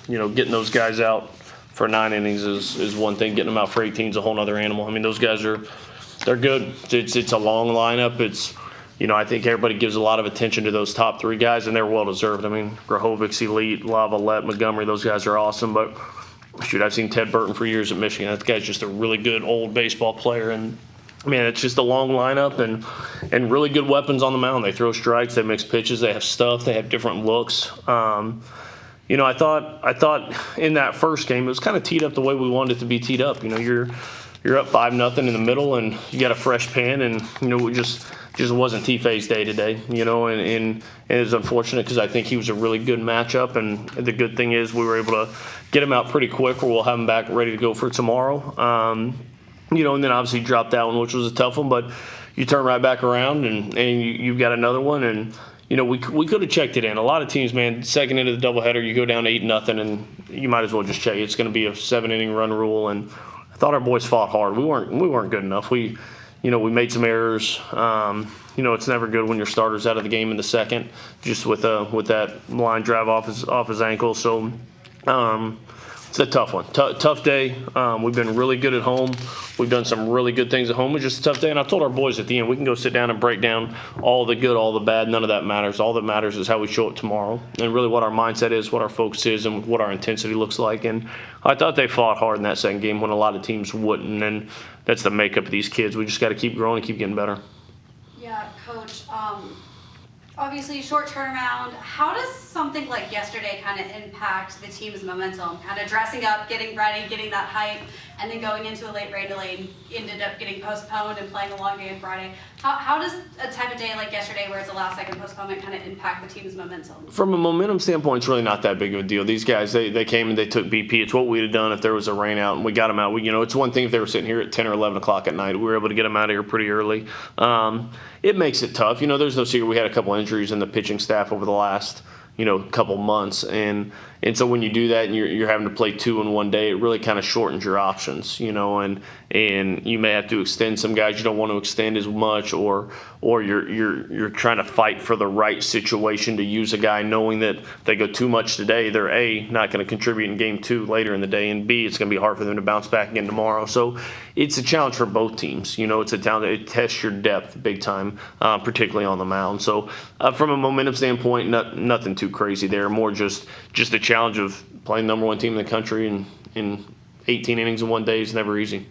getting those guys out for 9 innings is one thing. Getting them out for 18 is a whole other animal. I mean, those guys they're good. It's a long lineup. It's I think everybody gives a lot of attention to those top 3 guys, and they're well deserved. I mean, Grahovic's elite, Lavalette, Montgomery, those guys are awesome. But shoot, I've seen Ted Burton for years at Michigan. That guy's just a really good old baseball player, and man, it's just a long lineup and really good weapons on the mound. They throw strikes, they mix pitches, they have stuff, they have different looks. I thought in that first game it was kind of teed up the way we wanted it to be teed up. You're up 5-0 in the middle, and you got a fresh pen, and it just wasn't T-Faye's day today. And it was unfortunate because I think he was a really good matchup, and the good thing is we were able to get him out pretty quick, or we'll have him back ready to go for tomorrow. And then obviously drop that one, which was a tough one, but you turn right back around and you've got another one, and we could have checked it in. A lot of teams, man, second into the doubleheader, you go down 8-0, and you might as well just check. It's going to be a 7-inning run rule, and I thought our boys fought hard. We weren't good enough. We made some errors. It's never good when your starter's out of the game in the second, just with that line drive off his ankle. So. It's a tough one. Tough day. We've been really good at home. We've done some really good things at home. It's just a tough day. And I told our boys at the end, we can go sit down and break down all the good, all the bad. None of that matters. All that matters is how we show up tomorrow, and really what our mindset is, what our focus is, and what our intensity looks like. And I thought they fought hard in that second game when a lot of teams wouldn't. And that's the makeup of these kids. We just got to keep growing and keep getting better. Yeah, Coach. Obviously, short turnaround. How does something like yesterday kind of impact the team's momentum? Kind of dressing up, getting ready, getting that hype, and then going into a late rain delay ended up getting postponed and playing a long day on Friday. How does a type of day like yesterday, where it's a last-second postponement, kind of impact the team's momentum? From a momentum standpoint, it's really not that big of a deal. These guys, they came and they took BP. It's what we'd have done if there was a rain out, and we got them out. It's one thing if they were sitting here at 10 or 11 o'clock at night. We were able to get them out of here pretty early. It makes it tough. There's no secret. We had a couple injuries in the pitching staff over the last couple months, and so when you do that and you're having to play 2 in one day, it really kind of shortens your options, and you may have to extend some guys you don't want to extend as much, or you're trying to fight for the right situation to use a guy knowing that if they go too much today, they're A, not going to contribute in game 2 later in the day, and B, it's going to be hard for them to bounce back again tomorrow. So it's a challenge for both teams. It's a challenge. It tests your depth big time, particularly on the mound. So from a momentum standpoint, nothing too crazy there. More just a challenge of playing number 1 team in the country in 18 innings in one day is never easy.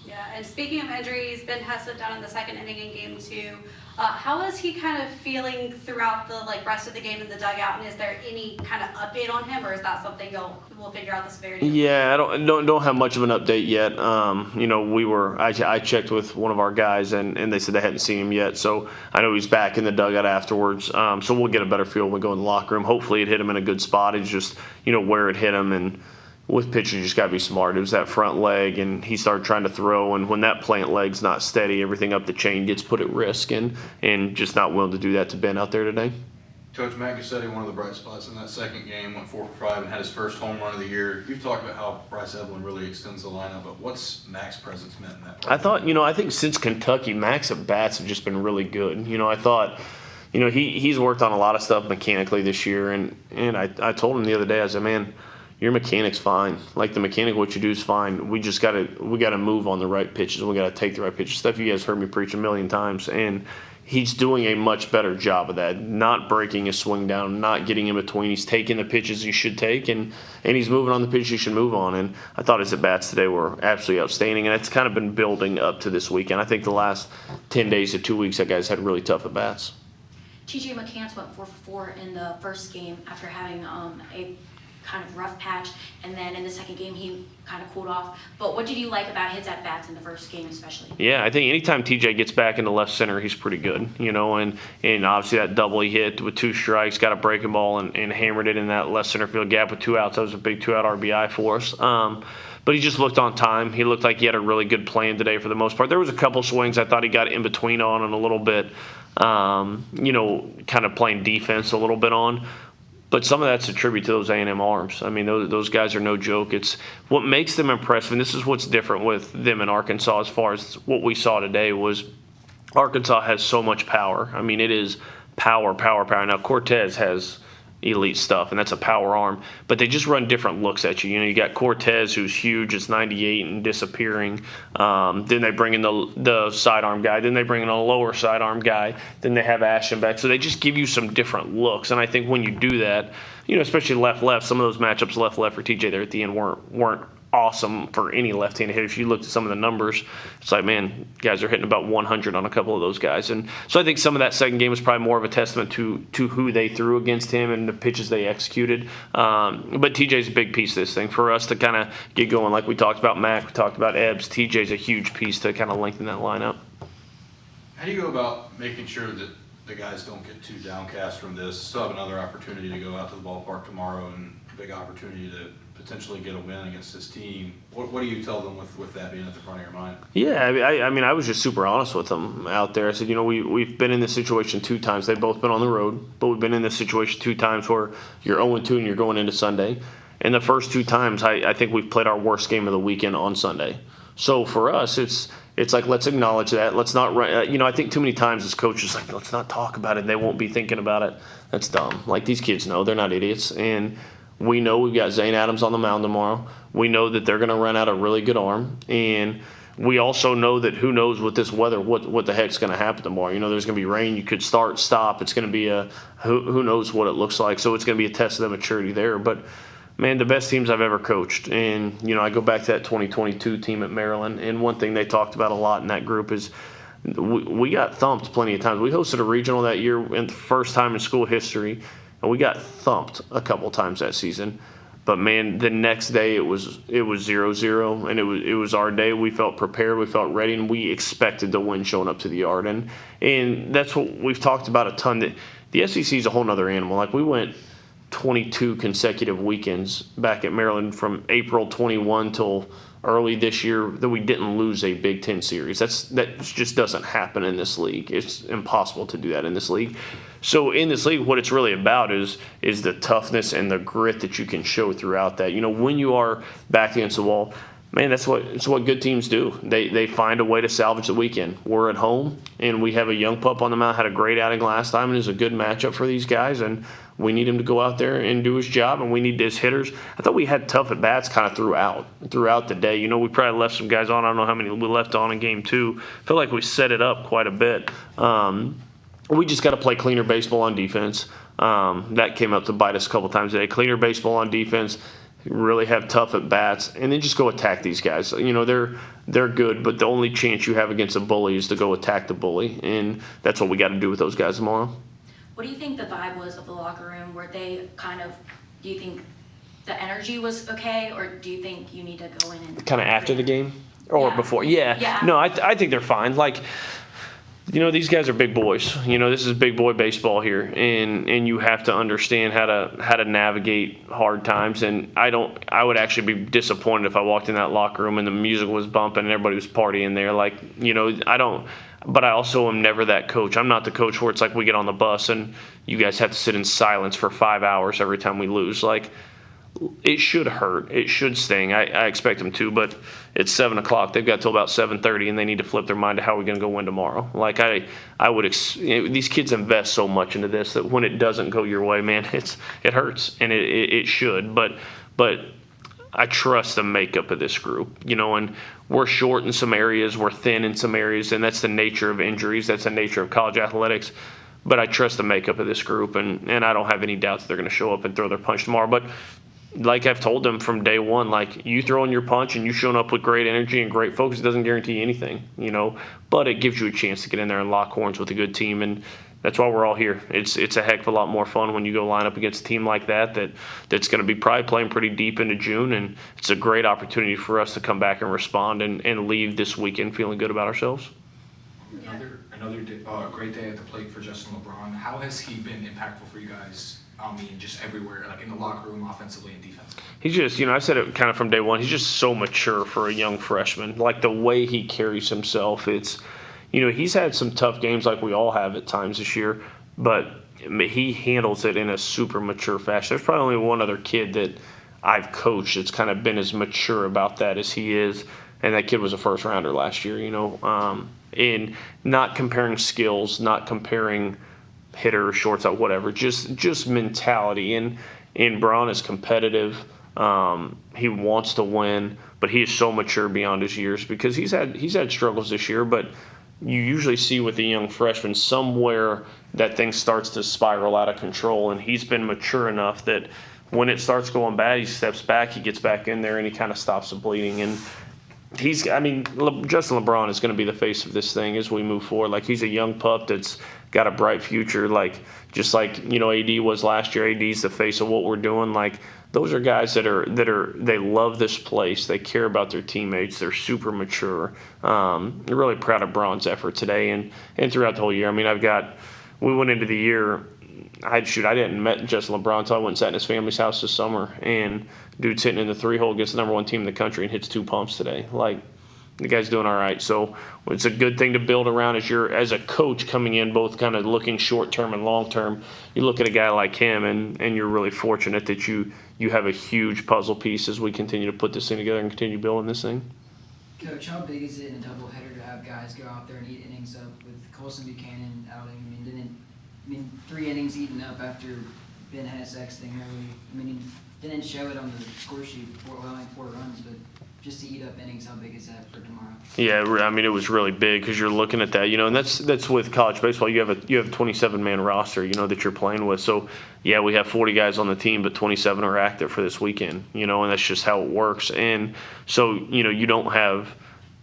Yeah, and speaking of injuries, Ben Hess went down in the second inning in game 2. How is he kind of feeling throughout the rest of the game in the dugout, and is there any kind of update on him, or is that something we'll figure out the severity of? Yeah, I don't have much of an update yet. I checked with one of our guys, and they said they hadn't seen him yet, so I know he's back in the dugout afterwards. So we'll get a better feel when we go in the locker room. Hopefully it hit him in a good spot. It's just where it hit him, and with pitching, you just got to be smart. It was that front leg, and he started trying to throw, and when that plant leg's not steady, everything up the chain gets put at risk, and just not willing to do that to Ben out there today. Coach Matt Gassetti, one of the bright spots in that second game, went 4 for 5 and had his first home run of the year. You've talked about how Bryce Evelyn really extends the lineup, but what's Mac's presence meant in that? I think since Kentucky, Mac's at bats have just been really good. I thought, he's worked on a lot of stuff mechanically this year, and I told him the other day, I said, man, your mechanic's fine. Like the mechanic, what you do is fine. We gotta move on the right pitches. We gotta take the right pitches. Stuff you guys heard me preach a million times, and he's doing a much better job of that. Not breaking his swing down, not getting in between. He's taking the pitches he should take, and he's moving on the pitches he should move on. And I thought his at bats today were absolutely outstanding, and it's kind of been building up to this weekend. I think the last 10 days to 2 weeks, that guy's had really tough at bats. TJ McCants went 4 for 4 in the first game after having a kind of rough patch, and then in the second game he kind of cooled off. But what did you like about his at-bats in the first game especially? Yeah, I think anytime TJ gets back into left center, he's pretty good, and obviously that double he hit with 2 strikes, got a breaking ball and hammered it in that left center field gap with 2 outs. That was a big 2-out RBI for us. But he just looked on time. He looked like he had a really good plan today for the most part. There was a couple swings I thought he got in between on and a little bit, kind of playing defense a little bit on. But some of that's a tribute to those A&M arms. I mean, those guys are no joke. It's what makes them impressive, and this is what's different with them in Arkansas as far as what we saw today was Arkansas has so much power. I mean, it is power. Now, Cortez has elite stuff, and that's a power arm. But they just run different looks at you. You know, you got Cortez, who's huge, it's 98 and disappearing. Then they bring in the sidearm guy. Then they bring in a lower sidearm guy. Then they have Ashton back. So they just give you some different looks. And I think when you do that, you know, especially left, some of those matchups left for TJ there at the end weren't awesome for any left-handed hitter. If you looked at some of the numbers, it's like, man, guys are hitting about 100 on a couple of those guys. And so I think some of that second game was probably more of a testament to who they threw against him and the pitches they executed. But TJ's a big piece of this thing. For us to kind of get going, like we talked about Mac, we talked about Ebbs, TJ's a huge piece to kind of lengthen that lineup. How do you go about making sure that the guys don't get too downcast from this? Still have another opportunity to go out to the ballpark tomorrow and a big opportunity to potentially get a win against this team. What do you tell them with that being at the front of your mind? Yeah, I mean, I was just super honest with them out there. I said, you know, we've been in this situation 2 times. They've both been on the road, but we've been in this situation 2 times where you're 0-2 and you're going into Sunday. And the first 2 times, I think we've played our worst game of the weekend on Sunday. So for us, it's like, let's acknowledge that. Let's not run. You know, I think too many times as coaches, like, let's not talk about it. They won't be thinking about it. That's dumb. Like, these kids know. They're not idiots. And we know we've got Zane Adams on the mound tomorrow. We know that they're going to run out a really good arm. And we also know that who knows with this weather what the heck's going to happen tomorrow. You know, there's going to be rain. You could start, stop. It's going to be who knows what it looks like. So it's going to be a test of the maturity there. But, man, the best teams I've ever coached. And, you know, I go back to that 2022 team at Maryland. And one thing they talked about a lot in that group is we got thumped plenty of times. We hosted a regional that year in the first time in school history. And we got thumped a couple times that season. But, man, the next day it was 0-0, and it was our day. We felt prepared. We felt ready, and we expected to win showing up to the yard. And that's what we've talked about a ton. The SEC is a whole other animal. Like, we went 22 consecutive weekends back at Maryland from April 21 till early this year that we didn't lose a Big Ten series. That just doesn't happen in this league. It's impossible to do that in this league. So in this league, what it's really about is the toughness and the grit that you can show throughout that. You know, when you are back against the wall, man, it's what good teams do. They find a way to salvage the weekend. We're at home, and we have a young pup on the mound, had a great outing last time, and is a good matchup for these guys, and we need him to go out there and do his job, and we need his hitters. I thought we had tough at-bats kind of throughout the day. You know, we probably left some guys on. I don't know how many we left on in game 2. I feel like we set it up quite a bit. We just got to play cleaner baseball on defense. That came up to bite us a couple times today. Cleaner baseball on defense, really have tough at-bats, and then just go attack these guys. You know, they're good, but the only chance you have against a bully is to go attack the bully, and that's what we got to do with those guys tomorrow. What do you think the vibe was of the locker room? Were they do you think the energy was okay, or do you think you need to go in and kind of after the game or before? Yeah. No, I think they're fine. Like, you know, these guys are big boys. You know, this is big boy baseball here, and you have to understand how to navigate hard times. And I would actually be disappointed if I walked in that locker room and the music was bumping and everybody was partying there. Like, you know, but I also am never that coach. I'm not the coach where it's like we get on the bus and you guys have to sit in silence for 5 hours every time we lose. Like, it should hurt. It should sting. I expect them to, but it's 7 o'clock. They've got till about 7:30, and they need to flip their mind to how we're going to go win tomorrow. Like, these kids invest so much into this that when it doesn't go your way, man, it hurts, and it should. But I trust the makeup of this group, you know, and we're short in some areas, we're thin in some areas, and that's the nature of injuries. That's the nature of college athletics. But I trust the makeup of this group, and I don't have any doubts they're going to show up and throw their punch tomorrow. But like I've told them from day one, like, you throwing your punch and you showing up with great energy and great focus doesn't guarantee anything, you know. But it gives you a chance to get in there and lock horns with a good team, and that's why we're all here. It's a heck of a lot more fun when you go line up against a team like that's going to be probably playing pretty deep into June, and it's a great opportunity for us to come back and respond and leave this weekend feeling good about ourselves. Another great day at the plate for Justin LeBron. How has he been impactful for you guys? I mean, just everywhere, like in the locker room, offensively and defensively. He's just, you know, I said it kind of from day one. He's just so mature for a young freshman. Like, the way he carries himself, it's, you know, he's had some tough games like we all have at times this year, but he handles it in a super mature fashion. There's probably only one other kid that I've coached that's kind of been as mature about that as he is, and that kid was a first rounder last year, you know. And not comparing skills, not comparing hitter, shortstop, whatever. Just mentality. And Braun is competitive. He wants to win, but he is so mature beyond his years because he's had struggles this year. But you usually see with a young freshman somewhere that thing starts to spiral out of control, and he's been mature enough that when it starts going bad, he steps back, he gets back in there, and he kind of stops the bleeding. And Justin LeBron is going to be the face of this thing as we move forward. Like, he's a young pup that's got a bright future. Like, just like, AD was last year. AD's the face of what we're doing. Like, those are guys that they love this place. They care about their teammates. They're super mature. I'm really proud of Braun's effort today and throughout the whole year. I mean, we went into the year. I didn't met Justin LeBron until I went and sat in his family's house this summer, and dude's hitting in the 3-hole against the number 1 team in the country and hits 2 pumps today. Like, the guy's doing all right. So it's a good thing to build around as a coach coming in, both kind of looking short term and long term. You look at a guy like him, and you're really fortunate that you have a huge puzzle piece as we continue to put this thing together and continue building this thing. Coach, how big is it in a doubleheader to have guys go out there and eat innings up with Colson Buchanan outing? 3 innings eaten up after Ben Hess exiting early. Didn't show it on the score sheet before allowing 4 runs, but just to eat up innings, how big is that for tomorrow? Yeah, it was really big because you're looking at that, and that's with college baseball. You have a 27-man roster, that you're playing with. So, yeah, we have 40 guys on the team, but 27 are active for this weekend, and that's just how it works. And so, you don't have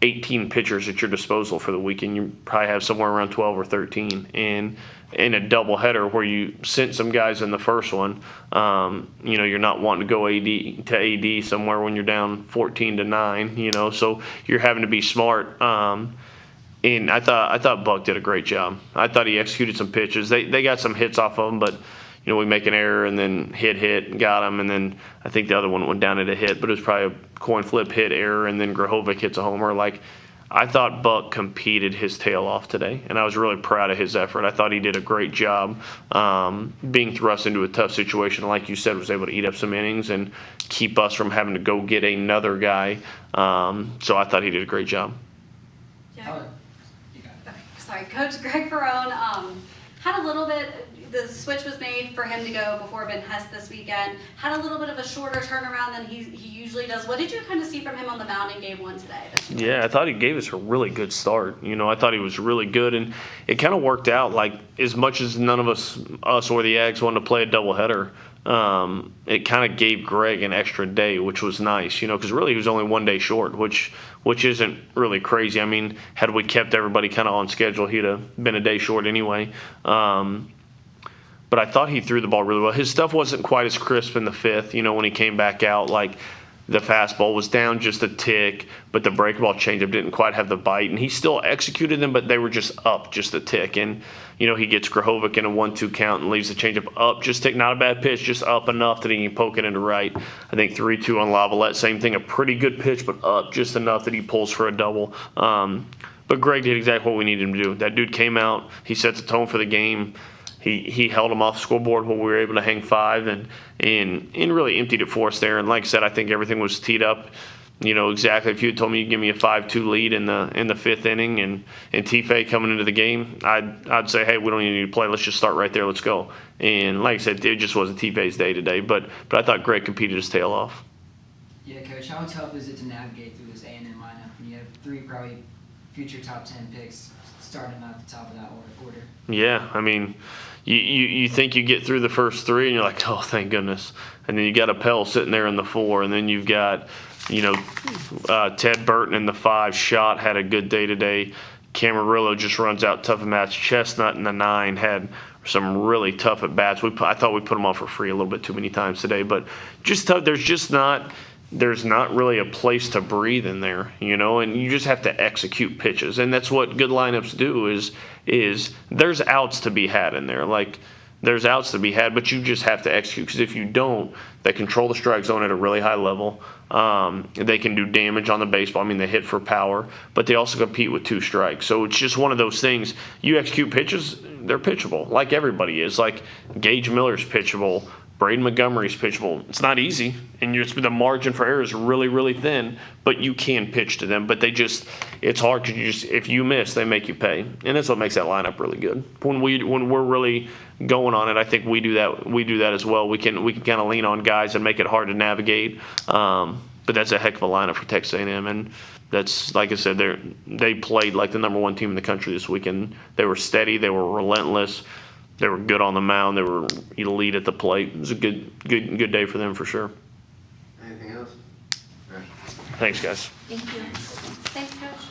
18 pitchers at your disposal for the weekend. You probably have somewhere around 12 or 13. And in a doubleheader where you sent some guys in the first one, you're not wanting to go AD somewhere when you're down 14-9. So you're having to be smart. And I thought Buck did a great job. I thought he executed some pitches. They got some hits off of him, but we make an error and then hit, got him, and then I think the other one went down at a hit, but it was probably a coin flip hit error, and then Grahovic hits a homer. Like, I thought Buck competed his tail off today, and I was really proud of his effort. I thought he did a great job being thrust into a tough situation. Like you said, was able to eat up some innings and keep us from having to go get another guy. So I thought he did a great job. Yeah. Sorry, Coach Greg Ferrone had a little bit. The switch was made for him to go before Ben Hess this weekend. Had a little bit of a shorter turnaround than he usually does. What did you kind of see from him on the mound in Game 1 today? Yeah, I thought he gave us a really good start. I thought he was really good, and it kind of worked out. Like, as much as none of us or the Ags wanted to play a doubleheader, it kind of gave Greg an extra day, which was nice, because really he was only 1 day short, which isn't really crazy. I mean, had we kept everybody kind of on schedule, he'd have been a day short anyway. But I thought he threw the ball really well. His stuff wasn't quite as crisp in the 5th, when he came back out. Like, the fastball was down just a tick, but the breakable changeup didn't quite have the bite. And he still executed them, but they were just up just a tick. And, he gets Grahovic in a 1-2 count and leaves the changeup up just tick. Not a bad pitch, just up enough that he can poke it into right. I think 3-2 on Lavalette, same thing, a pretty good pitch, but up just enough that he pulls for a double. But Greg did exactly what we needed him to do. That dude came out, he set the tone for the game. He held him off the scoreboard when we were able to hang 5 and really emptied it for us there. And like I said, I think everything was teed up, exactly. If you had told me you'd give me a 5-2 lead in the 5th inning and Tife coming into the game, I'd say, hey, we don't even need to play. Let's just start right there. Let's go. And like I said, it just wasn't Tife's day today. But I thought Greg competed his tail off. Yeah, Coach, how tough is it to navigate through this A&M lineup when you have 3 probably future top 10 picks starting at the top of that order? Yeah, I mean, you think you get through the first 3 and you're like, oh, thank goodness. And then you got Appel sitting there in the 4, and then you've got, Ted Burton in the 5. Schott had a good day today. Camarillo just runs out tough at bats. Chestnut in the 9 had some really tough at bats. I thought we put him on for free a little bit too many times today, but just tough. There's not really a place to breathe in there, and you just have to execute pitches. And that's what good lineups do is there's outs to be had in there. Like, there's outs to be had, but you just have to execute, because if you don't, they control the strike zone at a really high level. They can do damage on the baseball. I mean, they hit for power, but they also compete with 2 strikes. So it's just one of those things. You execute pitches, they're pitchable, like everybody is. Like, Gage Miller's pitchable. Braden Montgomery's pitchable. It's not easy, and the margin for error is really, really thin, but you can pitch to them. But it's hard because if you miss, they make you pay, and that's what makes that lineup really good. When we're really going on it, I think we do that. We do that as well. We can kind of lean on guys and make it hard to navigate. But that's a heck of a lineup for Texas A&M, and that's, like I said, they played like the number one team in the country this weekend. They were steady. They were relentless. They were good on the mound. They were elite at the plate. It was a good day for them for sure. Anything else? All right. Thanks, guys. Thank you. Thanks, Coach.